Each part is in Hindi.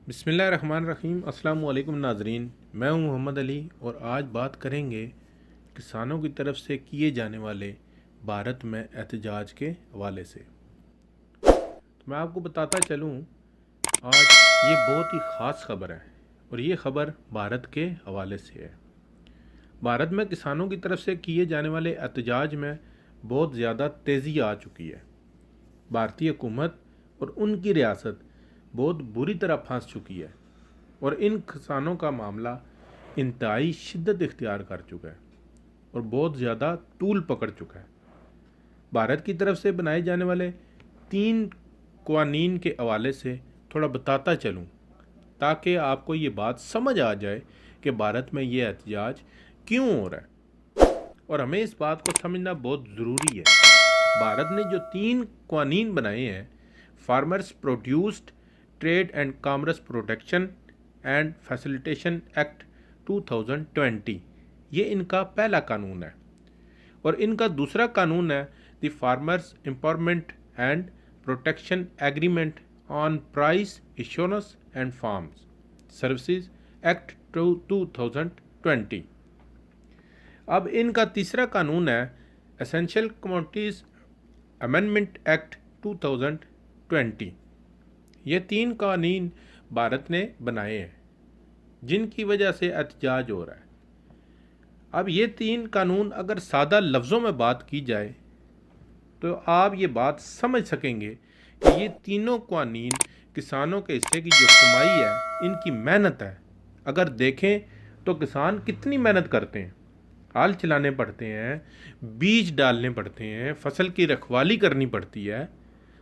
बिस्मिल्लाहिर्रहमानिर्रहीम। अस्सलाम वालेकुम नाजरीन, मैं हूं मोहम्मद अली और आज बात करेंगे किसानों की तरफ से किए जाने वाले भारत में एहतजाज के हवाले से। तो मैं आपको बताता चलूं, आज ये बहुत ही ख़ास खबर है और ये खबर भारत के हवाले से है। भारत में किसानों की तरफ से किए जाने वाले एहतजाज में बहुत ज़्यादा तेज़ी आ चुकी है। भारतीय हुकूमत और उनकी रियासत बहुत बुरी तरह फंस चुकी है और इन किसानों का मामला इंतहाई शिद्दत इख्तियार कर चुका है और बहुत ज़्यादा तूल पकड़ चुका है। भारत की तरफ से बनाए जाने वाले 3 क़वानीन के हवाले से थोड़ा बताता चलूँ ताकि आपको ये बात समझ आ जाए कि भारत में ये एहतजाज क्यों हो रहा है और हमें इस बात को समझना बहुत ज़रूरी है। भारत ने जो 3 क़वानीन बनाए हैं, farmers produced trade and commerce protection and facilitation act 2020, ये इनका पहला कानून है और इनका दूसरा कानून है the farmers empowerment and protection agreement on price assurance and farms services act 2020। अब इनका तीसरा कानून है एसेंशियल कमोडिटीज़ अमेंडमेंट एक्ट 2020। ये 3 कानून भारत ने बनाए हैं जिनकी वजह से एहतजाज हो रहा है। अब ये 3 कानून अगर सादा लफ्ज़ों में बात की जाए तो आप ये बात समझ सकेंगे कि ये तीनों कानून किसानों के हिस्से की जो कमाई है, इनकी मेहनत है। अगर देखें तो किसान कितनी मेहनत करते हैं, हाल चलाने पड़ते हैं, बीज डालने पड़ते हैं, फसल की रखवाली करनी पड़ती है,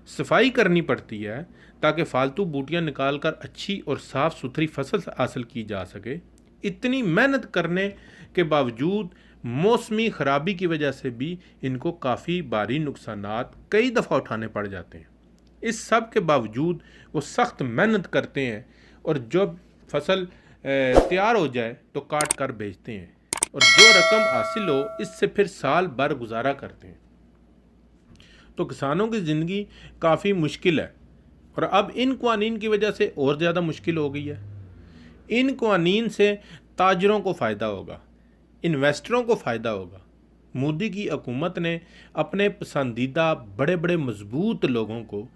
सफाई करनी पड़ती है ताकि फालतू बूटियां निकालकर अच्छी और साफ़ सुथरी फसल हासिल की जा सके। इतनी मेहनत करने के बावजूद मौसमी ख़राबी की वजह से भी इनको काफ़ी भारी नुकसानात कई दफ़ा उठाने पड़ जाते हैं। इस सब के बावजूद वो सख्त मेहनत करते हैं और जब फसल तैयार हो जाए तो काट कर बेचते हैं और जो रकम हासिल हो इससे फिर साल भर गुजारा करते हैं। तो किसानों की ज़िंदगी काफ़ी मुश्किल है और अब इन क़वानीन की वजह से और ज़्यादा मुश्किल हो गई है। इन क़वानीन से ताजरों को फ़ायदा होगा, इन्वेस्टरों को फ़ायदा होगा। मोदी की हुकूमत ने अपने पसंदीदा बड़े बड़े मजबूत लोगों को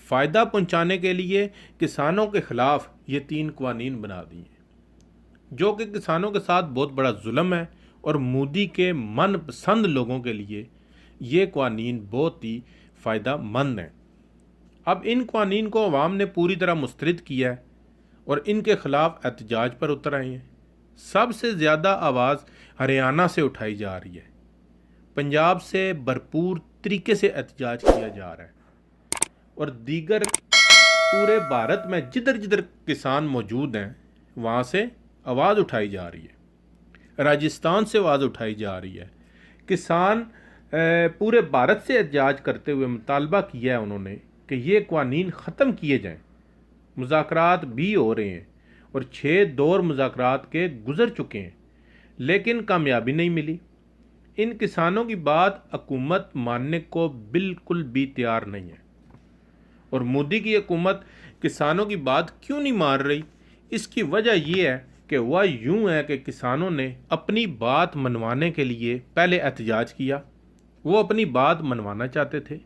फ़ायदा पहुंचाने के लिए किसानों के ख़िलाफ़ ये 3 क़वानीन बना दिए हैं, जो कि किसानों के साथ बहुत बड़ा जुल्म है और मोदी के मनपसंद लोगों के लिए ये क़वानीन बहुत ही फ़ायदा मंद हैं। अब इन क़वानीन को अवाम ने पूरी तरह मुस्तरद किया है और इनके ख़िलाफ़ एहतजाज पर उतर आए हैं। सबसे ज़्यादा आवाज़ हरियाणा से उठाई जा रही है, पंजाब से भरपूर तरीके से एहतजाज किया जा रहा है और दीगर पूरे भारत में जिधर जिधर किसान मौजूद हैं वहाँ से आवाज़ उठाई जा रही है। राजस्थान से आवाज़ उठाई जा रही है। किसान पूरे भारत से एहतजाज करते हुए मुतालबा किया है उन्होंने कि ये क़वानीन ख़त्म किए जाएं। मुज़ाकरात भी हो रहे हैं और 6 दौर मुज़ाकरात के गुज़र चुके हैं लेकिन कामयाबी नहीं मिली। इन किसानों की बात हुकूमत मानने को बिल्कुल भी तैयार नहीं है और मोदी की हुकूमत किसानों की बात क्यों नहीं मान रही, इसकी वजह यह है कि वह यूँ है कि किसानों ने अपनी बात मनवाने के लिए पहले एहतजाज किया। वो अपनी बात मनवाना चाहते थे।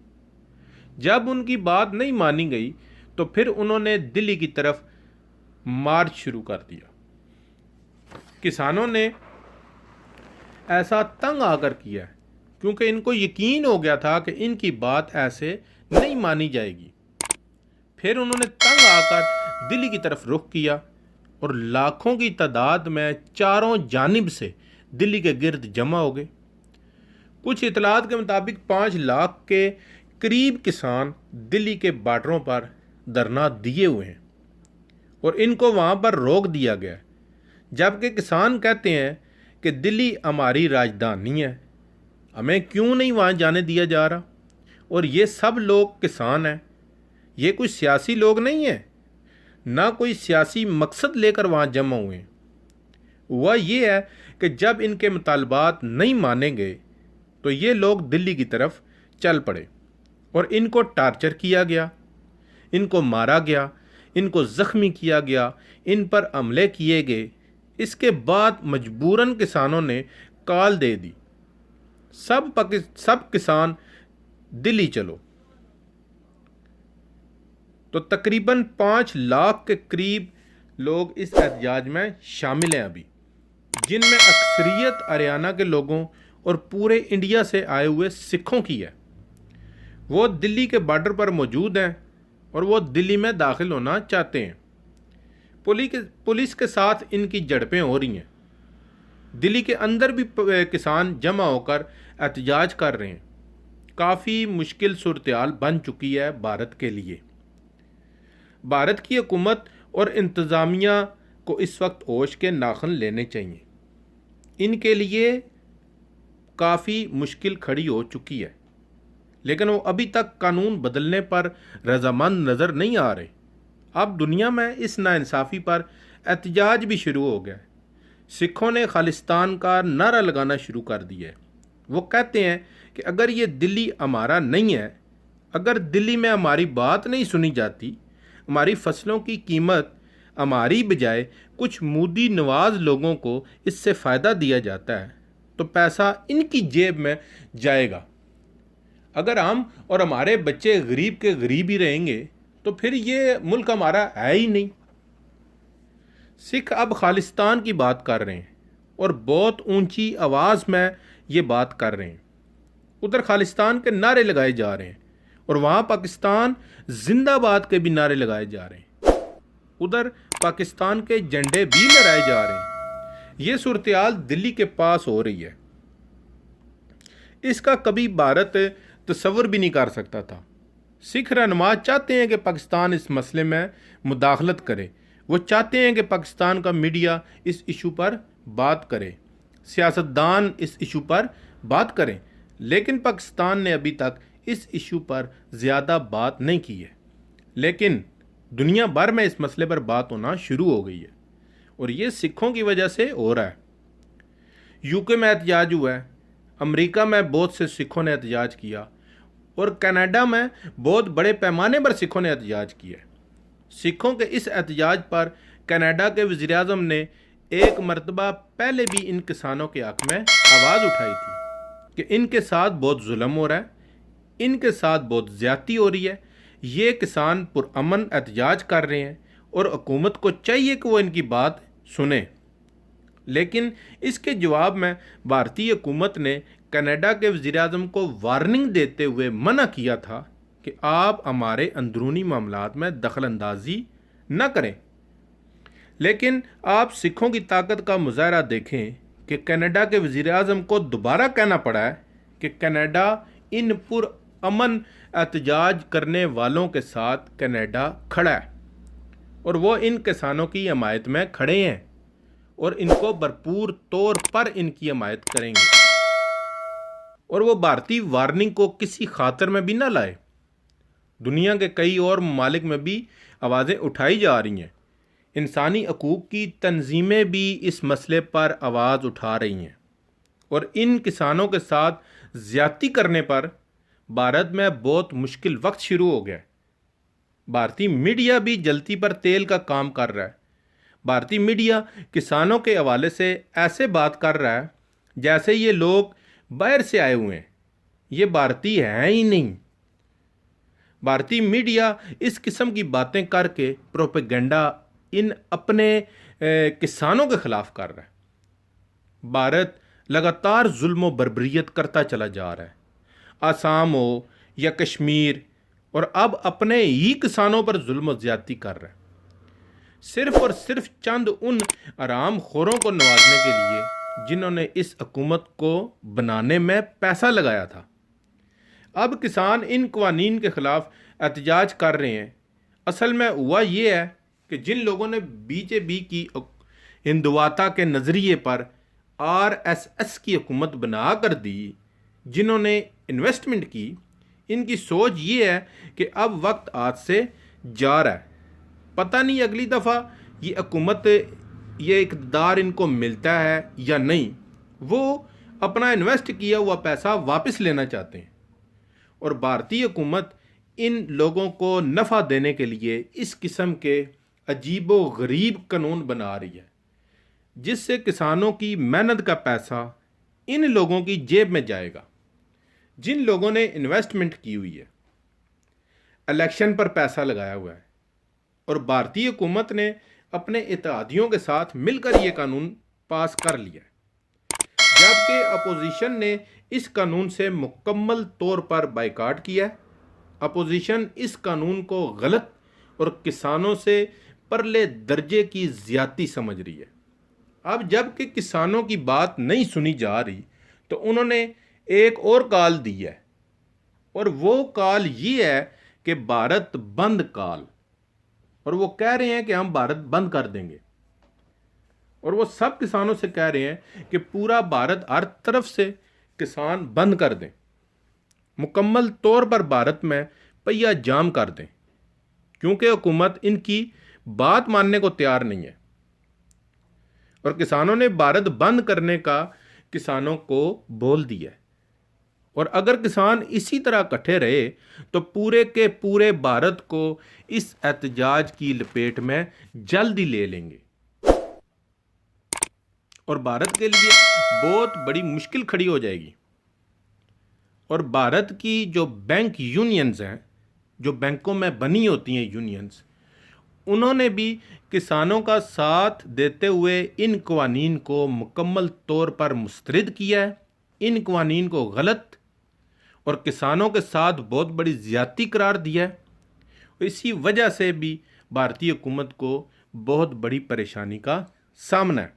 जब उनकी बात नहीं मानी गई तो फिर उन्होंने दिल्ली की तरफ मार्च शुरू कर दिया। किसानों ने ऐसा तंग आकर किया क्योंकि इनको यकीन हो गया था कि इनकी बात ऐसे नहीं मानी जाएगी। फिर उन्होंने तंग आकर दिल्ली की तरफ रुख किया और लाखों की तादाद में चारों जानिब से दिल्ली के गिर्द जमा हो गए। कुछ इतलात के मुताबिक 5 लाख के करीब किसान दिल्ली के बॉर्डरों पर धरना दिए हुए हैं और इनको वहाँ पर रोक दिया गया, जबकि किसान कहते हैं कि दिल्ली हमारी राजधानी है, हमें क्यों नहीं वहाँ जाने दिया जा रहा। और ये सब लोग किसान हैं, ये कोई सियासी लोग नहीं हैं, ना कोई सियासी मकसद लेकर वहाँ जमा हुए हैं। वह ये है कि जब इनके मुतालबात नहीं माने गए तो ये लोग दिल्ली की तरफ चल पड़े और इनको टार्चर किया गया, इनको मारा गया, इनको ज़ख्मी किया गया, इन पर हमले किए गए। इसके बाद मजबूरन किसानों ने कॉल दे दी, सब किसान दिल्ली चलो। तो तकरीबन 5 लाख के करीब लोग इस एहतजाज में शामिल हैं अभी, जिनमें अक्सरियत हरियाणा के लोगों और पूरे इंडिया से आए हुए सिखों की है। वो दिल्ली के बॉर्डर पर मौजूद हैं और वो दिल्ली में दाखिल होना चाहते हैं। पुलिस के साथ इनकी झड़पें हो रही हैं। दिल्ली के अंदर भी किसान जमा होकर एहतजाज कर रहे हैं। काफ़ी मुश्किल सूरत-ए-हाल बन चुकी है भारत के लिए। भारत की हुकूमत और इंतज़ामिया को इस वक्त होश के नाखुन लेने चाहिए। इनके लिए काफ़ी मुश्किल खड़ी हो चुकी है, लेकिन वो अभी तक कानून बदलने पर रजामंद नज़र नहीं आ रहे। अब दुनिया में इस नाइंसाफ़ी पर एहतजाज भी शुरू हो गया है। सिखों ने खालिस्तान का नारा लगाना शुरू कर दिया है। वो कहते हैं कि अगर ये दिल्ली हमारा नहीं है, अगर दिल्ली में हमारी बात नहीं सुनी जाती, हमारी फसलों की कीमत हमारी बजाय कुछ मोदी नवाज लोगों को इससे फ़ायदा दिया जाता है, तो पैसा इनकी जेब में जाएगा। अगर हम और हमारे बच्चे गरीब के गरीब ही रहेंगे तो फिर ये मुल्क हमारा है ही नहीं। सिख अब खालिस्तान की बात कर रहे हैं और बहुत ऊंची आवाज़ में ये बात कर रहे हैं। उधर खालिस्तान के नारे लगाए जा रहे हैं और वहाँ पाकिस्तान जिंदाबाद के भी नारे लगाए जा रहे हैं। उधर पाकिस्तान के झंडे भी लहराए जा रहे हैं। ये सूरत-ए-हाल दिल्ली के पास हो रही है। इसका कभी भारत तसव्वुर भी नहीं कर सकता था। सिख रहनुमा चाहते हैं कि पाकिस्तान इस मसले में मुदाखलत करे। वो चाहते हैं कि पाकिस्तान का मीडिया इस इशू पर बात करे, सियासतदान इस इशू पर बात करें, लेकिन पाकिस्तान ने अभी तक इस इशू पर ज़्यादा बात नहीं की है। लेकिन दुनिया भर में इस मसले पर बात होना शुरू हो गई है और ये सिखों की वजह से हो रहा है। यूके में एहतजाज हुआ है, अमेरिका में बहुत से सिखों ने एहतजाज किया और कनाडा में बहुत बड़े पैमाने पर सिखों ने एहतजाज किया। सिखों के इस एहतजाज पर कनाडा के वज़ीर-ए-आज़म ने एक मरतबा पहले भी इन किसानों के हक़ में आवाज़ उठाई थी कि इनके साथ बहुत जुल्म हो रहा है, इनके साथ बहुत ज़्यादती हो रही है, ये किसान पुरअमन एहतजाज कर रहे हैं और हुकूमत को चाहिए कि वो इनकी बात सुने। लेकिन इसके जवाब में भारतीय हुकूमत ने कनाडा के वज़ीर-ए-आज़म को वार्निंग देते हुए मना किया था कि आप हमारे अंदरूनी मामलात में दखल अंदाजी न करें। लेकिन आप सिखों की ताकत का मुजाहरा देखें कि कनाडा के वज़ीर-ए-आज़म को दोबारा कहना पड़ा है कि कनाडा इन पुरअमन एहतजाज करने वालों के साथ कनाडा खड़ा है और वो इन किसानों की हमायत में खड़े हैं और इनको भरपूर तौर पर इनकी हमायत करेंगे और वो भारतीय वार्निंग को किसी खातर में भी ना लाए। दुनिया के कई और ममालिक में भी आवाज़ें उठाई जा रही हैं। इंसानी हकूक़ की तंजीमें भी इस मसले पर आवाज़ उठा रही हैं और इन किसानों के साथ ज़्यादती करने पर भारत में बहुत मुश्किल वक्त शुरू हो गया है। भारतीय मीडिया भी जलती पर तेल का काम कर रहा है। भारतीय मीडिया किसानों के हवाले से ऐसे बात कर रहा है जैसे ये लोग बाहर से आए हुए हैं, ये भारतीय हैं ही नहीं। भारतीय मीडिया इस किस्म की बातें करके प्रोपेगेंडा इन अपने किसानों के ख़िलाफ़ कर रहा है। भारत लगातार जुल्म व बर्बरियत करता चला जा रहा है। आसाम हो या कश्मीर, और अब अपने ही किसानों पर जुल्म व ज़्यादती कर रहा है, सिर्फ़ और सिर्फ चंद उन आराम खोरों को नवाजने के लिए जिन्होंने इस हुकूमत को बनाने में पैसा लगाया था। अब किसान इन कवानीन के ख़िलाफ़ एहतजाज कर रहे हैं। असल में हुआ ये है कि जिन लोगों ने बीजेपी की हिंदुवाता के नज़रिए पर आरएसएस की हुकूमत बना कर दी, जिन्होंने इन्वेस्टमेंट की, इनकी सोच ये है कि अब वक्त हाथ से जा रहा है। पता नहीं अगली दफ़ा ये हुकूमत, ये इक़्तिदार इनको मिलता है या नहीं। वो अपना इन्वेस्ट किया हुआ पैसा वापस लेना चाहते हैं और भारतीय हुकूमत इन लोगों को नफ़ा देने के लिए इस किस्म के अजीबो गरीब कानून बना रही है, जिससे किसानों की मेहनत का पैसा इन लोगों की जेब में जाएगा जिन लोगों ने इन्वेस्टमेंट की हुई है, इलेक्शन पर पैसा लगाया हुआ है। और भारतीय हुकूमत ने अपने इत्तेहादियों के साथ मिलकर ये कानून पास कर लिया है, जबकि अपोजिशन ने इस कानून से मुकम्मल तौर पर बाइकाट किया है। अपोजिशन इस कानून को गलत और किसानों से परले दर्जे की ज्यादती समझ रही है। अब जबकि किसानों की बात नहीं सुनी जा रही, तो उन्होंने एक और काल दी है, और वो काल ये है कि भारत बंद काल। और वो कह रहे हैं कि हम भारत बंद कर देंगे, और वो सब किसानों से कह रहे हैं कि पूरा भारत हर तरफ से किसान बंद कर दें, मुकम्मल तौर पर भारत में पहिया जाम कर दें, क्योंकि हुकूमत इनकी बात मानने को तैयार नहीं है। और किसानों ने भारत बंद करने का किसानों को बोल दिया है। और अगर किसान इसी तरह इकट्ठे रहे तो पूरे के पूरे भारत को इस एहतजाज की लपेट में जल्दी ले लेंगे, और भारत के लिए बहुत बड़ी मुश्किल खड़ी हो जाएगी। और भारत की जो बैंक यूनियंस हैं, जो बैंकों में बनी होती हैं यूनियंस, उन्होंने भी किसानों का साथ देते हुए इन कवानीन को मुकम्मल तौर पर मुस्तरद किया है, इन कवानीन को गलत और किसानों के साथ बहुत बड़ी ज़्यादती करार दिया है। इसी वजह से भी भारतीय हुकूमत को बहुत बड़ी परेशानी का सामना है।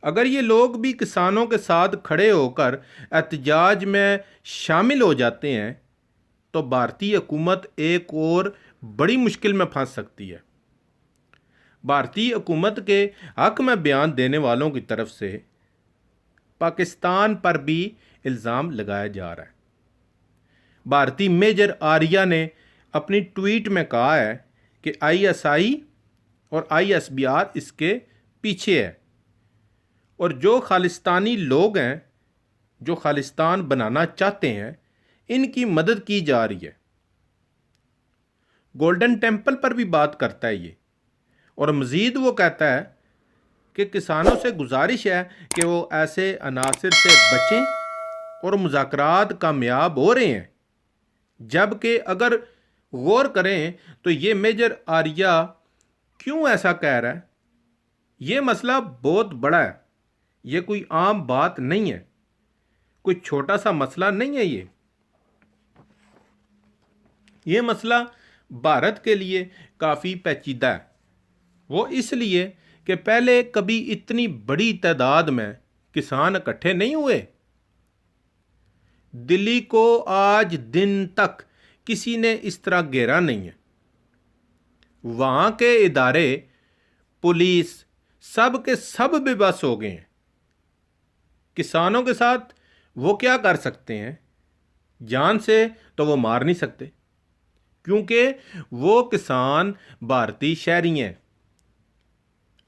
अगर ये लोग भी किसानों के साथ खड़े होकर एहतजाज में शामिल हो जाते हैं तो भारतीय हुकूमत एक और बड़ी मुश्किल में फंस सकती है। भारतीय हुकूमत के हक में बयान देने वालों की तरफ से पाकिस्तान पर भी इल्ज़ाम लगाया जा रहा है। भारतीय मेजर आर्या ने अपनी ट्वीट में कहा है कि आईएसआई और आईएसबीआर इसके पीछे है, और जो खालिस्तानी लोग हैं, जो खालिस्तान बनाना चाहते हैं, इनकी मदद की जा रही है। गोल्डन टेम्पल पर भी बात करता है ये, और मज़ीद वो कहता है कि किसानों से गुजारिश है कि वो ऐसे अनासिर से बचें, और मुज़ाकरात कामयाब हो रहे हैं। जबकि अगर गौर करें तो ये मेजर आर्या क्यों ऐसा कह रहा है, ये मसला बहुत बड़ा है, ये कोई आम बात नहीं है, कोई छोटा सा मसला नहीं है। ये मसला भारत के लिए काफ़ी पेचीदा है। वो इसलिए कि पहले कभी इतनी बड़ी तादाद में किसान इकट्ठे नहीं हुए। दिल्ली को आज दिन तक किसी ने इस तरह घेरा नहीं है। वहाँ के इदारे, पुलिस, सब के सब बेबस हो गए हैं। किसानों के साथ वो क्या कर सकते हैं? जान से तो वो मार नहीं सकते, क्योंकि वो किसान भारतीय शहरी हैं।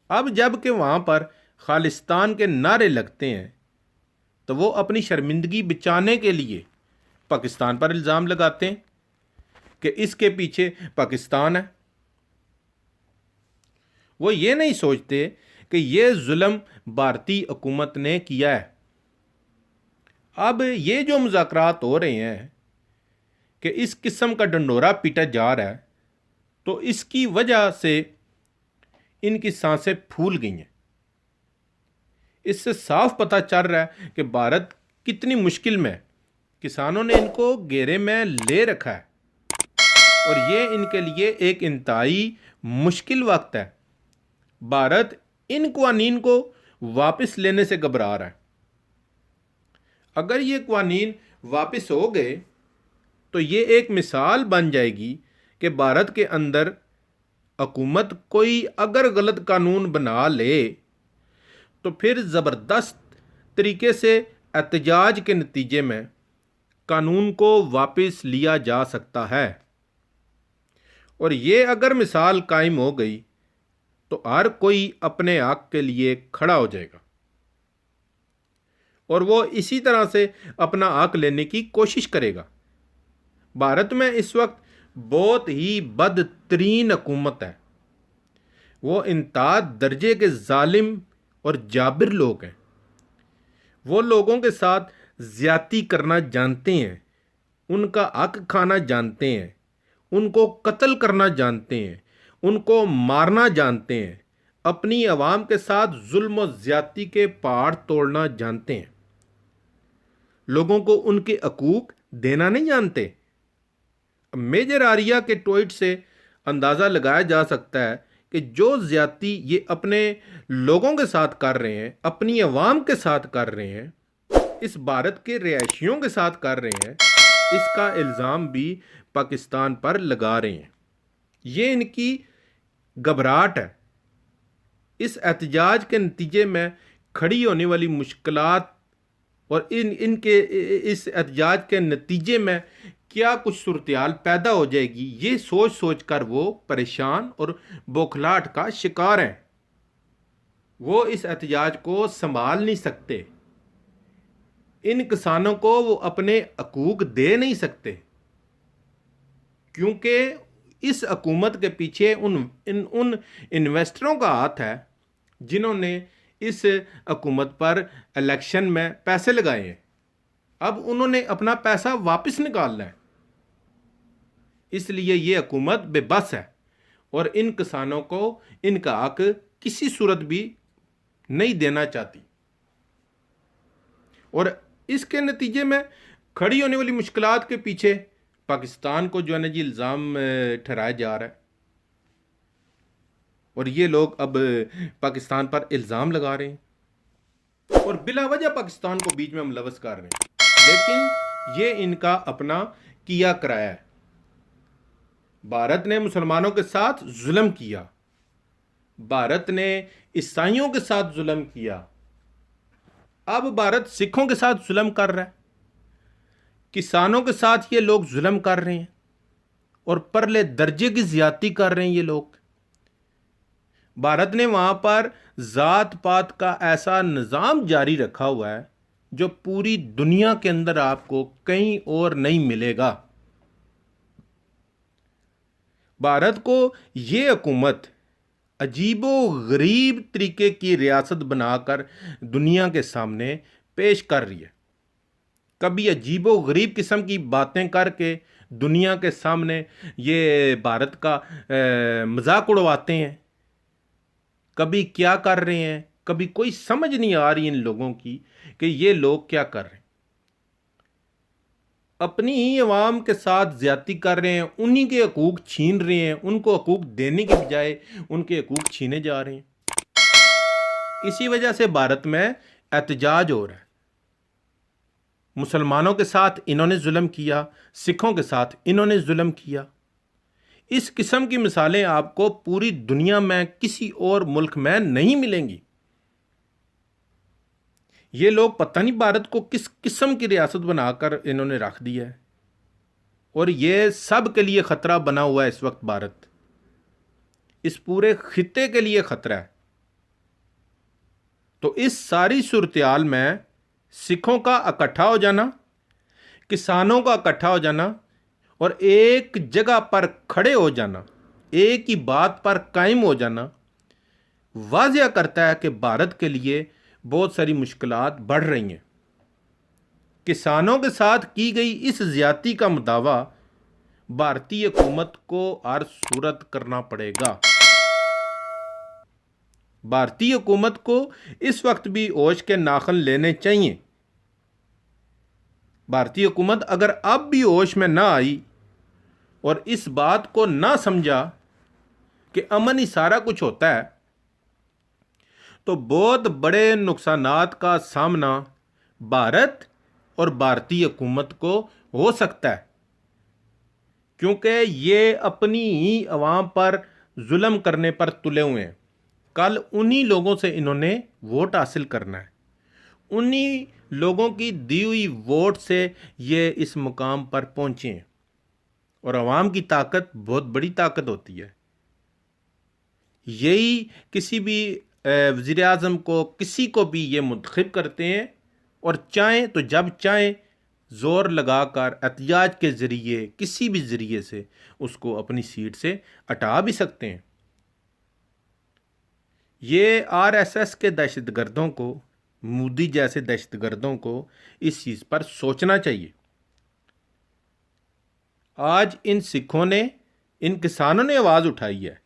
अब जब के वहाँ पर खालिस्तान के नारे लगते हैं तो वो अपनी शर्मिंदगी बचाने के लिए पाकिस्तान पर इल्ज़ाम लगाते हैं कि इसके पीछे पाकिस्तान है। वो ये नहीं सोचते कि ये जुल्म भारतीय हुकूमत ने किया है। अब ये जो मुज़ाकरात हो रहे हैं कि इस किस्म का डंडोरा पीटा जा रहा है, तो इसकी वजह से इनकी सांसें फूल गई हैं। इससे साफ पता चल रहा है कि भारत कितनी मुश्किल में है। किसानों ने इनको घेरे में ले रखा है, और ये इनके लिए एक इंतहाई मुश्किल वक्त है। भारत इन कवानीन को वापस लेने से घबरा रहा है। अगर ये कवानीन वापस हो गए तो ये एक मिसाल बन जाएगी कि भारत के अंदर हुकूमत कोई अगर गलत कानून बना ले तो फिर ज़बरदस्त तरीके से एहतजाज के नतीजे में कानून को वापस लिया जा सकता है। और ये अगर मिसाल कायम हो गई तो हर कोई अपने हक के लिए खड़ा हो जाएगा, और वो इसी तरह से अपना हक लेने की कोशिश करेगा। भारत में इस वक्त बहुत ही बदतरीन हुकूमत है। वो इंतहा दर्जे के जालिम और जाबिर लोग हैं। वो लोगों के साथ ज्यादती करना जानते हैं, उनका हक खाना जानते हैं, उनको कत्ल करना जानते हैं, उनको मारना जानते हैं, अपनी आवाम के साथ जुल्म और ज्यादती के पहाड़ तोड़ना जानते हैं, लोगों को उनके हकूक देना नहीं जानते। मेजर आरिया के ट्वीट से अंदाज़ा लगाया जा सकता है कि जो ज्यादती ये अपने लोगों के साथ कर रहे हैं, अपनी आवाम के साथ कर रहे हैं, इस भारत के रिहायशियों के साथ कर रहे हैं, इसका इल्ज़ाम भी पाकिस्तान पर लगा रहे हैं। ये इनकी घबराहट है। इस एहतजाज के नतीजे में खड़ी होने वाली मुश्किलात और इनके इस एहतजाज के नतीजे में क्या कुछ सूरत-ए-हाल पैदा हो जाएगी, ये सोच सोच कर वो परेशान और बौखलाहट का शिकार हैं। वो इस एहतजाज को संभाल नहीं सकते। इन किसानों को वो अपने हकूक दे नहीं सकते, क्योंकि इस हुकूमत के पीछे उन इन्वेस्टरों का हाथ है जिन्होंने इस हुकूमत पर इलेक्शन में पैसे लगाए हैं। अब उन्होंने अपना पैसा वापस निकालना है, इसलिए ये हुकूमत बेबस है और इन किसानों को इनका हक किसी सूरत भी नहीं देना चाहती। और इसके नतीजे में खड़ी होने वाली मुश्किलात के पीछे पाकिस्तान को जो है ना जी इल्ज़ाम ठहराया जा रहा है, और ये लोग अब पाकिस्तान पर इल्ज़ाम लगा रहे हैं और बिला वजह पाकिस्तान को बीच में मुलव्वस कर रहे हैं। लेकिन ये इनका अपना किया कराया है। भारत ने मुसलमानों के साथ जुल्म किया, भारत ने ईसाइयों के साथ जुल्म किया, अब भारत सिखों के साथ जुल्म कर रहा है, किसानों के साथ ये लोग जुल्म कर रहे हैं और परले दर्जे की ज्यादती कर रहे हैं ये लोग। भारत ने वहां पर जात पात का ऐसा निज़ाम जारी रखा हुआ है जो पूरी दुनिया के अंदर आपको कहीं और नहीं मिलेगा। भारत को ये हुकूमत अजीबो गरीब तरीके की रियासत बनाकर दुनिया के सामने पेश कर रही है। कभी अजीबो गरीब किस्म की बातें करके दुनिया के सामने ये भारत का मजाक उड़वाते हैं, कभी क्या कर रहे हैं, कभी कोई समझ नहीं आ रही इन लोगों की कि ये लोग क्या कर रहे हैं। अपनी ही अवाम के साथ ज्यादती कर रहे हैं, उन्हीं के हकूक छीन रहे हैं, उनको हकूक देने के बजाय उनके हकूक छीने जा रहे हैं। इसी वजह से भारत में एहतजाज हो रहा है। मुसलमानों के साथ इन्होंने जुल्म किया, सिखों के साथ इन्होंने जुल्म किया। इस किस्म की मिसालें आपको पूरी दुनिया में किसी और मुल्क में नहीं मिलेंगी। ये लोग पता नहीं भारत को किस किस्म की रियासत बनाकर इन्होंने रख दिया है, और ये सब के लिए खतरा बना हुआ है इस वक्त। भारत इस पूरे खित्ते के लिए खतरा है। तो इस सारी सूरत-ए-हाल में सिखों का इकट्ठा हो जाना, किसानों का इकट्ठा हो जाना और एक जगह पर खड़े हो जाना, एक ही बात पर कायम हो जाना, वाज़िया करता है कि भारत के लिए बहुत सारी मुश्किलात बढ़ रही हैं। किसानों के साथ की गई इस ज्यादती का मुदावा भारतीय हुकूमत को हर सूरत करना पड़ेगा। भारतीय हुकूमत को इस वक्त भी होश के नाखन लेने चाहिए। भारतीय हुकूमत अगर अब भी होश में ना आई और इस बात को ना समझा कि अमन ही सारा कुछ होता है, तो बहुत बड़े नुकसानात का सामना भारत और भारतीय हुकूमत को हो सकता है, क्योंकि ये अपनी ही अवाम पर जुल्म करने पर तुले हुए हैं। कल उन्हीं लोगों से इन्होंने वोट हासिल करना है, उन्हीं लोगों की दी हुई वोट से ये इस मुकाम पर पहुंचे हैं। और अवाम की ताकत बहुत बड़ी ताकत होती है। यही किसी भी वज़ीर आज़म को, किसी को भी ये मुंतखब करते हैं, और चाहें तो जब चाहें ज़ोर लगाकर एहतजाज के ज़रिए किसी भी ज़रिए से उसको अपनी सीट से हटा भी सकते हैं। ये आरएसएस के दहशतगर्दों को, मोदी जैसे दहशतगर्दों को इस चीज़ पर सोचना चाहिए। आज इन सिखों ने, इन किसानों ने आवाज़ उठाई है।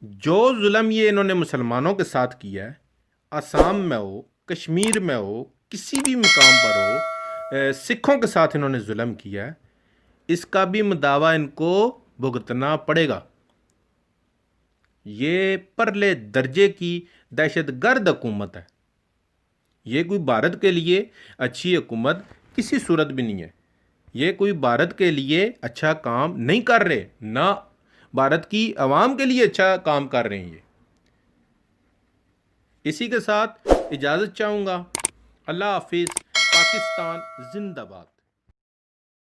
जो जुल्म ये इन्होंने मुसलमानों के साथ किया है, असम में हो, कश्मीर में हो, किसी भी मुकाम पर हो, सिखों के साथ इन्होंने जुल्म किया है, इसका भी मुदावा इनको भुगतना पड़ेगा। ये परले दर्जे की दहशतगर्द हुकूमत है। ये कोई भारत के लिए अच्छी हुकूमत किसी सूरत भी नहीं है। ये कोई भारत के लिए अच्छा काम नहीं कर रहे, ना भारत की आवाम के लिए अच्छा काम कर रहे हैं। ये इसी के साथ इजाज़त चाहूँगा। अल्लाह हाफिज़। पाकिस्तान जिंदाबाद।